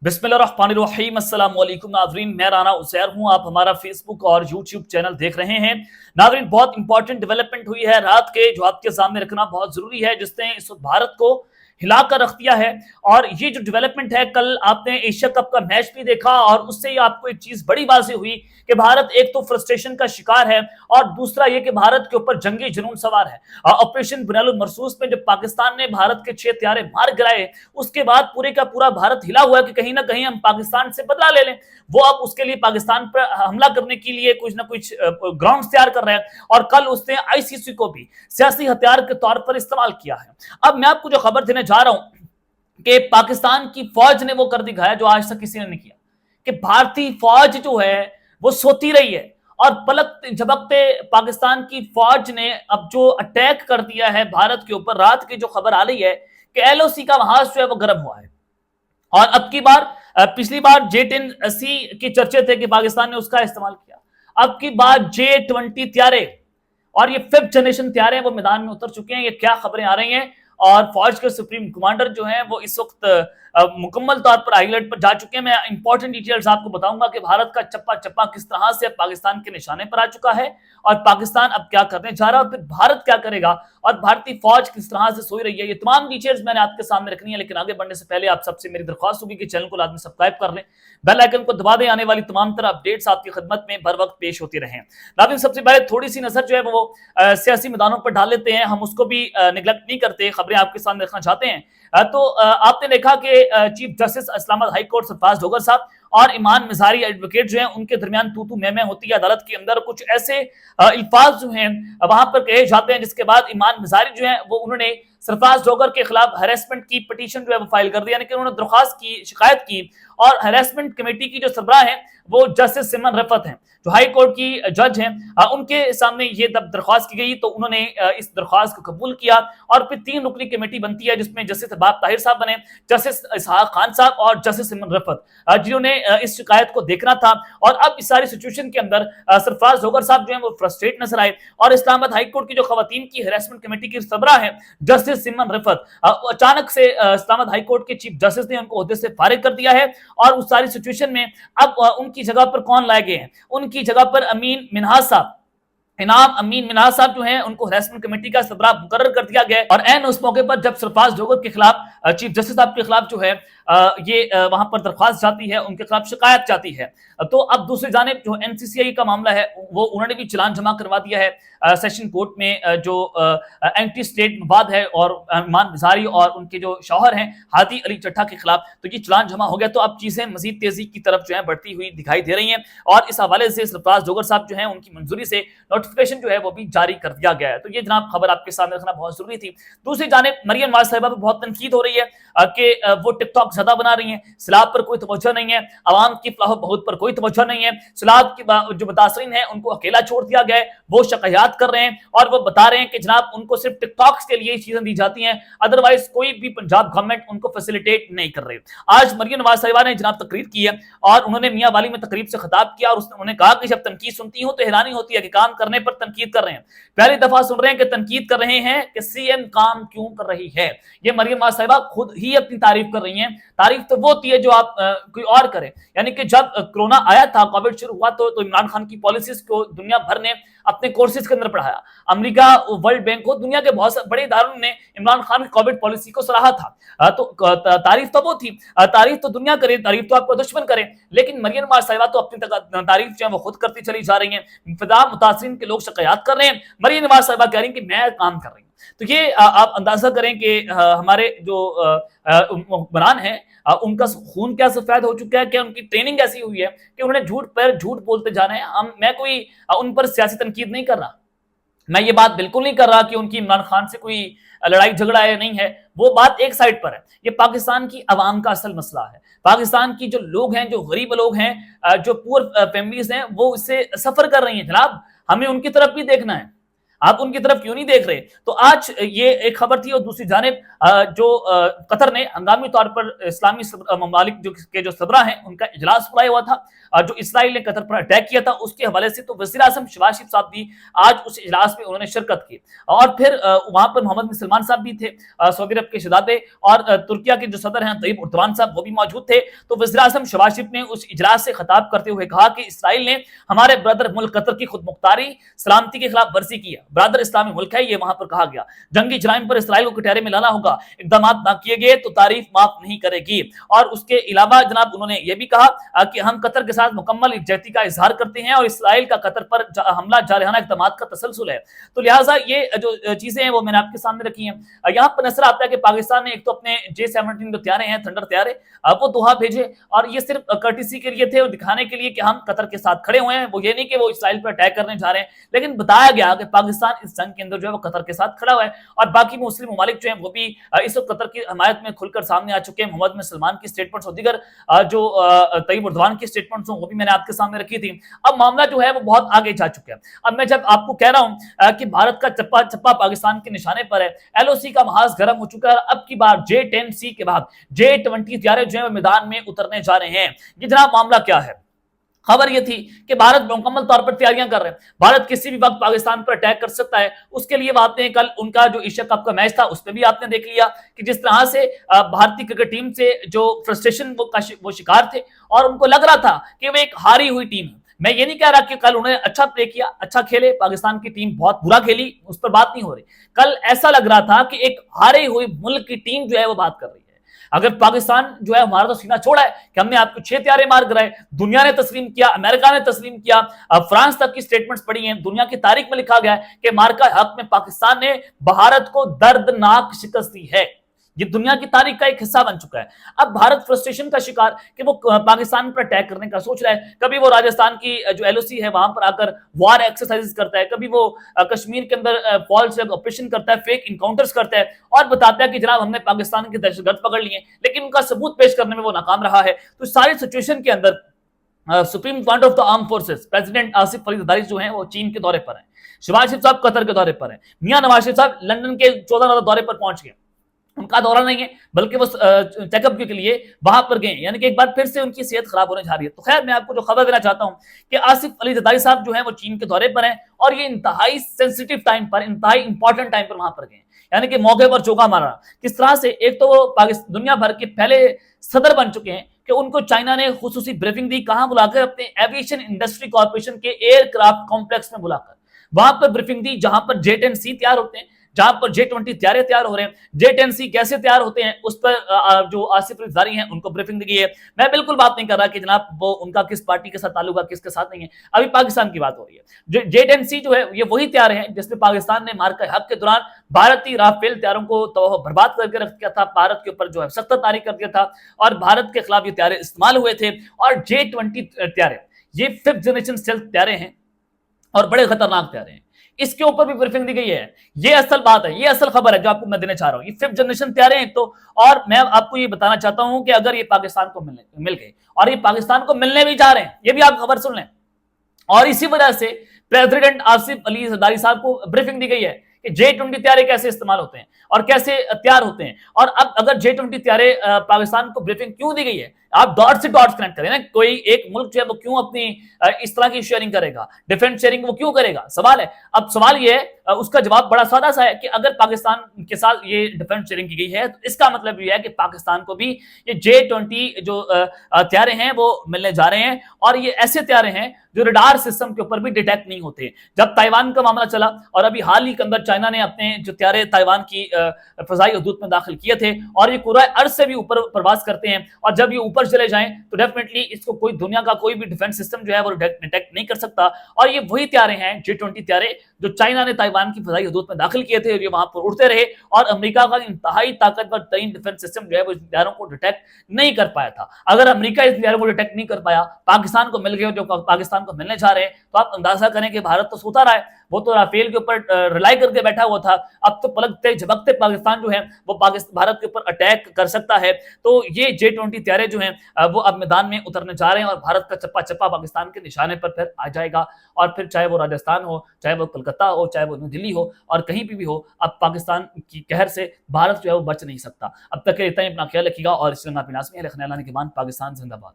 बिस्मिल्लाहिर्रहमानिर्रहीम अस्सलाम वालेकुम नाजरीन, मैं राना उज़ैर हूँ। आप हमारा फेसबुक और यूट्यूब चैनल देख रहे हैं। नाजरीन, बहुत इंपॉर्टेंट डेवलपमेंट हुई है रात के, जो आपके सामने रखना बहुत ज़रूरी है, जिसने इस वक्त भारत को हिलाकर रख दिया है। और ये जो डेवलपमेंट है, कल आपने एशिया कप का मैच भी देखा और उससे ही आपको एक चीज़ बड़ी वाज़ेह हुई कि भारत एक तो फ्रस्ट्रेशन का शिकार है और दूसरा ये कि भारत के ऊपर जंगी जुनून सवार है। ऑपरेशन बुनियाल मरसूस में जब पाकिस्तान ने भारत के 6 हथियारे मार गिराए, उसके बाद पूरे का पूरा भारत हिला हुआ है कि कहीं ना कहीं हम पाकिस्तान से बदला ले लें। वो अब उसके लिए पाकिस्तान पर हमला करने के लिए कुछ ना कुछ ग्राउंड तैयार कर रहे हैं और कल उसने आईसीसी को भी सियासी हथियार के तौर पर इस्तेमाल किया है। अब मैं आपको जो खबर देने जा रहा हूं कि पाकिस्तान की फौज ने वो कर दिखाया जो आज तक किसी ने नहीं किया, कि भारतीय फौज जो है वो सोती रही है और पलक झपकते पाकिस्तान की फौज ने अब जो अटैक कर दिया है भारत के ऊपर। रात की जो खबर आ रही है कि एलओसी का वहां जो है वो गर्म हुआ है और अब की बार, पिछली बार J-10C के चर्चे थे कि पाकिस्तान ने उसका इस्तेमाल किया। अब की बार J-20 तैयारे और ये 5th जनरेशन तैयारे वो मैदान में उतर चुके हैं। ये क्या खबरें आ रही हैं और फौज के सुप्रीम कमांडर जो हैं वो इस वक्त मुकम्मल तौर पर हाईलाइट पर जा चुके हैं। मैं इंपॉर्टेंट डिटेल्स आपको बताऊंगा कि भारत का चप्पा चप्पा किस तरह से पाकिस्तान के निशाने पर आ चुका है और पाकिस्तान अब क्या करने जा रहा है और फिर भारत क्या करेगा और भारतीय फौज किस तरह से सोई रही है। ये तमाम डिटेल्स मैंने आपके सामने रखनी है, लेकिन आगे बढ़ने से पहले आप सबसे मेरी दरख्वास्त होगी कि चैनल को लाजमी सब्सक्राइब कर लें, बेल आइकन को दबा दें। आने वाली तमाम तरह अपडेट्स आपकी खिदमत में बर वक्त पेश होती रहें। नाज़रीन, सबसे पहले थोड़ी सी नजर जो है वो सियासी मैदानों पर डाल लेते हैं। हम उसको भी निगलेक्ट नहीं करते, खबरें आपके सामने रखना चाहते हैं। तो आपने देखा कि chief justice Islamabad high court Sarfaraz Dogar साहब और इमान मिज़ारी एडवोकेट जो हैं उनके दरमियान तू तू मैं होती है अदालत के अंदर। कुछ ऐसे अल्फाज जो हैं वहां पर कहे जाते हैं जिसके बाद इमान मिज़ारी जो है वो उन्होंने सरफराज डोगर के खिलाफ हैरेसमेंट की पिटीशन जो है वो फाइल कर दिया, यानी कि उन्होंने दरख्वास्त की, शिकायत की। और हैरेसमेंट कमेटी की जो सरबराह है वो जस्टिस सिमन रफत हैं, जो हाई कोर्ट की जज हैं। उनके सामने ये दरख्वास्त की गई तो उन्होंने इस दरख्वास्त को कबूल किया और फिर 3 रुकनी कमेटी बनती है जिसमें जस्टिस अहबाब ताहिर साहब बने, जस्टिस इसहाक खान साहब और जस्टिस सिमन रफत, जिन्होंने इस शिकायत को देखना था। और अब इस सारी सिचुएशन के अंदर सरफराज डोगर साहब जो है वो फ्रस्ट्रेट नजर आए और इस्लामाबाद हाई कोर्ट की जो खवातीन की हैरेसमेंट कमेटी की सरबराह है जस्टिस सिमन रफत, अचानक से इस्लामाबाद हाई कोर्ट के चीफ जस्टिस ने उनको ओहदे से फारिग कर दिया है। और उस सारी सिचुएशन में अब उनकी जगह पर कौन लाए गए हैं? उनकी जगह पर अमीन मिन्हाज साहब, इनाम अमीन मिन्हाज साहब जो हैं उनको हैरेसमेंट कमेटी का सरबराह मुकर्रर कर दिया गया। और एन उस मौके पर जब सरफराज डोगर के खिलाफ चीफ जस्टिस साहब के खिलाफ जो है ये वहां पर दरख्वास्त जाती है, उनके खिलाफ शिकायत जाती है, तो अब दूसरी जानिब जो एनसीसीआई का मामला है वो उन्होंने भी चलान जमा करवा दिया है सेशन कोर्ट में। जो एंटी स्टेट मवाद है और इमान मिज़ारी और उनके जो शौहर हैं हादी अली चट्टा के खिलाफ, तो ये चलान जमा हो गया। तो अब चीजें मजीद तेजी की तरफ जो है बढ़ती हुई दिखाई दे रही हैं और इस हवाले से सरफराज डोगर साहब जो है उनकी मंजूरी से नोटिफिकेशन जो है वो भी जारी कर दिया गया है। तो ये जनाब खबर आपके सामने रखना बहुत जरूरी थी। दूसरी जानिब मरियम नवाज साहिबा पर बहुत तनकीद हो रही है कि वो टिकटॉक ज्यादा बना रही हैं, सलाब पर कोई तवज्जो नहीं है, अवाम की फलाह बहुत पर कोई तवज्जो नहीं है, सलाब की जो मुतासरीन है उनको अकेला छोड़ दिया गया है, वो शिकायत कर रहे हैं और वो बता रहे हैं कि जनाब उनको सिर्फ टिकटॉक के लिए चीजें दी जाती हैं, अदरवाइज कोई भी पंजाब गवर्नमेंट उनको फैसिलिटेट नहीं कर रही। आज मरियम नवाज साहिबा ने जनाब तकरीर की है और उन्होंने मियां वाली में तकरीब से खिताब किया और उन्होंने कहा कि जब तनकीद सुनती हूं तो हैरानी होती है कि काम करने पर तनकीद कर रहे हैं। पहली दफा सुन रहे हैं कि तनकीद कर रहे हैं कि सीएम काम क्यों कर रही है। ये मरियम नवाज साहिबा खुद ही अपनी तारीफ कर रही हैं। तारीफ तो वो होती है जो आप कोई और करे, यानी कि जब कोरोना आया था, कोविड शुरू हुआ तो इमरान खान की पॉलिसीज को दुनिया भर ने अपने कोर्सेज के अंदर पढ़ाया। अमेरिका, वर्ल्ड बैंक को, दुनिया के बहुत बड़े इदारों ने इमरान खान की कोविड पॉलिसी को सराहा था। तो तारीफ तो वो थी, तारीफ तो दुनिया करे, तारीफ तो आपको दुश्मन करे, लेकिन मरियम नवाज साहिबा तो अपनी तारीफ जो है वो खुद करती चली जा रही है। फिदा मुतासरीन के लोग शिकायत कर रहे हैं, मरियम नवाज साहिबा कह रही हैं कि मैं काम कर रही हूँ। तो ये आप अंदाजा करें कि हमारे जो हुक्मरान हैं उनका खून क्या सफेद हो चुका है, क्या उनकी ट्रेनिंग ऐसी हुई है कि उन्होंने झूठ पर झूठ बोलते जा रहे हैं। मैं कोई उन पर सियासी तनकीद नहीं कर रहा, मैं ये बात बिल्कुल नहीं कर रहा कि उनकी इमरान खान से कोई लड़ाई झगड़ा है, नहीं है, वो बात एक साइड पर है। ये पाकिस्तान की आवाम का असल मसला है। पाकिस्तान की जो लोग हैं, जो गरीब लोग हैं, जो पुअर फैमिलीज हैं, वो इससे सफर कर रही हैं। जनाब हमें उनकी तरफ भी देखना है, आप उनकी तरफ क्यों नहीं देख रहे? तो आज ये एक खबर थी। और दूसरी जानिब जो कतर ने हंगामी तौर पर इस्लामी ममालिक जो सदरा हैं उनका इजलास बुलाया हुआ था, जो इसराइल ने कतर पर अटैक किया था उसके हवाले से। तो वज़ीर आज़म शहबाज शरीफ साहब भी आज उस इजलास में उन्होंने शिरकत की, और फिर वहां पर मोहम्मद बिन सलमान साहब भी थे, सऊदी अरब के शहजादे, और तुर्किया के जो सदर हैं तय्यब उर्दवान साहब वो भी मौजूद थे। तो वज़ीर आज़म शहबाज शरीफ ने उस इजलास से खिताब करते हुए कहा कि इसराइल ने हमारे ब्रदर मुल्क कतर की खुद मुख्तारी सलामती के खिलाफ वर्जी की है। ब्रदर इस्लामी मुल्क है, ये वहां पर कहा गया। जंगी जराइम पर इसराइल को कटहरे में लाना होगा, इकदाम ना किए गए तो तारीफ माफ नहीं करेगी। और उसके अलावा जनाब उन्होंने ये भी कहा कि हम कतर के साथ मुकम्मल इकजहती का इजहार करते हैं और इसराइल का कतर पर हमला जारहाना इक़दामात का तसलसल है। तो लिहाजा ये जो चीजें हैं वो मैंने आपके सामने रखी हैं। यहाँ पर नजर आता है कि पाकिस्तान ने एक तो अपने J-17 जो त्यारे हैं, थंडर त्यारे, वो दोहा भेजे, और ये सिर्फ कर्टिसी के लिए थे और दिखाने के लिए कि हम कतर के साथ खड़े हुए हैं। वो ये नहीं कि वो इसराइल पर अटैक करने जा रहे हैं, लेकिन बताया गया कि पाकिस्तान इस जंग के अंदर जो है वो कतर के साथ खड़ा हुआ है। और बाकी मुस्लिम ममालिक जो है वो भी इस वक्त कतर की हमायत में खुलकर सामने आ चुके हैं। मोहम्मद बिन सलमान की स्टेटमेंट्स और दीगर जो तय्यब उर्दवान की स्टेटमेंट्स वो भी मैंने आपके सामने रखी थी। अब मामला जो है वो बहुत आगे जा चुका है। अब मैं जब आपको कह रहा हूं कि भारत का चप्पा चप्पा पाकिस्तान के निशाने पर है, LOC का महाज गर्म हो चुका है। अब की बार J-10C के बाद J-20 त्यारे जो है मैदान में उतरने जा रहे हैं। ये जनाब मामला क्या है? खबर यह थी कि भारत मुकम्मल तौर पर तैयारियां कर रहे हैं, भारत किसी भी वक्त पाकिस्तान पर अटैक कर सकता है। उसके लिए बातें हैं, कल उनका जो एशिया कप का मैच था उसमें भी आपने देख लिया कि जिस तरह से भारतीय क्रिकेट टीम से जो फ्रस्ट्रेशन वो शिकार थे, और उनको लग रहा था कि वो एक हारी हुई टीम है। मैं ये नहीं कह रहा कि कल उन्होंने अच्छा प्ले किया, अच्छा खेले, पाकिस्तान की टीम बहुत बुरा खेली, उस पर बात नहीं हो रही। कल ऐसा लग रहा था कि एक हारे हुई मुल्क की टीम जो है वो बात कर रही है। अगर पाकिस्तान जो है हमारा तो सीना छोड़ा है कि हमने आपको 6 त्यारे मार गिराए, दुनिया ने तस्लीम किया, अमेरिका ने तस्लीम किया, फ्रांस तक की स्टेटमेंट्स पड़ी हैं, दुनिया की तारीख में लिखा गया है कि मार्का हक में पाकिस्तान ने भारत को दर्दनाक शिकस्त दी है। ये दुनिया की तारीख का एक हिस्सा बन चुका है। अब भारत फ्रस्ट्रेशन का शिकार कि वो पाकिस्तान पर अटैक करने का सोच रहा है। कभी वो राजस्थान की जो LOC है वहां पर आकर वार एक्सरसाइजेस करता है, कभी वो कश्मीर के अंदर फॉल्स ऑपरेशन करता है, फेक इनकाउंटर्स करता है और बताता है कि जनाब हमने पाकिस्तान के दहशतगर्द पकड़ लिए, लेकिन उनका सबूत पेश करने में वो नाकाम रहा है। तो सारी सिचुएशन के अंदर supreme commander of the arm forces president Asif Ali Zardari जो हैं वो चीन के दौरे पर हैं, शहबाज शरीफ साहब कतर के दौरे पर हैं, मियां नवाज शरीफ साहब लंदन के 14 दौरे पर पहुंच गए। उनका दौरा नहीं है बल्कि वो चेकअप के लिए वहां पर गए, यानी कि एक बार फिर से उनकी सेहत खराब होने जा रही है। तो खैर मैं आपको जो खबर देना चाहता हूं कि आसिफ अली जरदारी साहब जो है वो चीन के दौरे पर हैं और ये इंतहाई सेंसिटिव टाइम पर, इंतहाई इंपॉर्टेंट टाइम पर वहां पर गए, यानी कि मौके पर चौका मारा। किस तरह से? एक तो वो पाकिस्तान दुनिया भर के पहले सदर बन चुके हैं कि उनको चाइना ने खुसूसी ब्रीफिंग दी, कहां बुलाकर? अपने एविएशन इंडस्ट्री कॉर्पोरेशन के एयरक्राफ्ट कॉम्प्लेक्स में बुलाकर वहां पर ब्रीफिंग दी, जहां पर J-10C तैयार होते हैं, जहां पर J-20 त्यारे तैयार हो रहे हैं। J-10C कैसे तैयार होते हैं उस पर जो आसिफ अली जरदारी हैं उनको ब्रीफिंग दी है। मैं बिल्कुल बात नहीं कर रहा कि जनाब वो उनका किस पार्टी के साथ ताल्लुक है, किसके साथ नहीं है, अभी पाकिस्तान की बात हो रही है। J-10C जो है ये वही त्यारे हैं जिसमें पाकिस्तान ने मार्का हक के दौरान भारतीय राफेल त्यारों को तो बर्बाद करके रख दिया था, भारत के ऊपर जो है सख्त तारीख कर दिया था और भारत के खिलाफ ये त्यारे इस्तेमाल हुए थे। और J-20 त्यारे ये 5th जनरेशन स्टेल्थ त्यारे हैं और बड़े खतरनाक त्यारे हैं, इसके ऊपर भी ब्रीफिंग दी गई है। ये असल बात है, ये असल खबर है जो आपको मैं देना चाह रहा हूं। ये 5th जनरेशन तैयार हैं तो, और मैं आपको ये बताना चाहता हूं कि अगर ये पाकिस्तान को मिल गए और ये पाकिस्तान को मिलने भी जा रहे हैं, ये भी आप खबर सुन लें। और इसी वजह से प्रेसिडेंट आसिफ अली जरदारी साहब को ब्रीफिंग दी गई है कि J-20 त्यारे कैसे इस्तेमाल होते हैं और कैसे तैयार होते हैं। और अब अगर J-20 त्यारे पाकिस्तान को ब्रीफिंग क्यों दी गई है, आप डॉट से डॉट्स कनेक्ट करें ना। कोई एक मुल्क जो है वो क्यों अपनी इस तरह की शेयरिंग करेगा, डिफेंस शेयरिंग वो क्यों करेगा, सवाल है। अब सवाल ये है, उसका जवाब बड़ा सादा सा है कि अगर पाकिस्तान के साथ ये डिफेंस शेयरिंग की गई है तो इसका मतलब ये है कि पाकिस्तान को भी ये J-20 जो त्यारे हैं वो मिलने जा रहे हैं। और ये ऐसे त्यारे हैं जो रडार सिस्टम के ऊपर भी डिटेक्ट नहीं होते। जब ताइवान का मामला चला और अभी हाल ही के अंदर चाइना ने अपने जो त्यारे ताइवान की फजाई हदूद में दाखिल किए थे और ये पूरा अर्ज से भी ऊपर प्रवास करते हैं, और जब ये ऊपर चले जाएं तो डेफिनेटली इसको कोई दुनिया का कोई भी डिफेंस सिस्टम जो है वो डिटेक्ट नहीं कर सकता। और ये वही त्यारे हैं J-20 त्यारे जो चाइना ने ताइवान की फजाई हदूद में दाखिल किए थे और ये वहां पर उड़ते रहे और अमेरिका का इंतहाई ताकतवर तरीन डिफेंस सिस्टम जो है वो त्यारों को डिटेक्ट नहीं कर पाया था। अगर अमेरिका इस त्यारों को डिटेक्ट नहीं कर पाया, पाकिस्तान को मिल गए जो पाकिस्तान को मिलने जा रहे हैं, तो आप अंदाजा करें कि भारत तो सोता रहा है, वो तो राफेल के ऊपर रिलाई करके बैठा हुआ था। अब तो पलकते झपकते पाकिस्तान जो है वो भारत के ऊपर अटैक कर सकता है। तो ये J-20 त्यारे जो हैं वो अब मैदान में उतरने जा रहे हैं और भारत का चप्पा चप्पा पाकिस्तान के निशाने पर फिर आ जाएगा। और फिर चाहे वो राजस्थान हो, चाहे वो کولکتہ ہو چاہے وہ دلی ہو اور کہیں بھی ہو، اب پاکستان کی قہر سے بھارت جو ہے وہ بچ نہیں سکتا۔ اب تک کے لیے اتنا ہی، اپنا خیال رکھیے گا اور اس لئے اپنی لازمی ہے لکھنے اللہ نے کے بعد پاکستان زندہ باد۔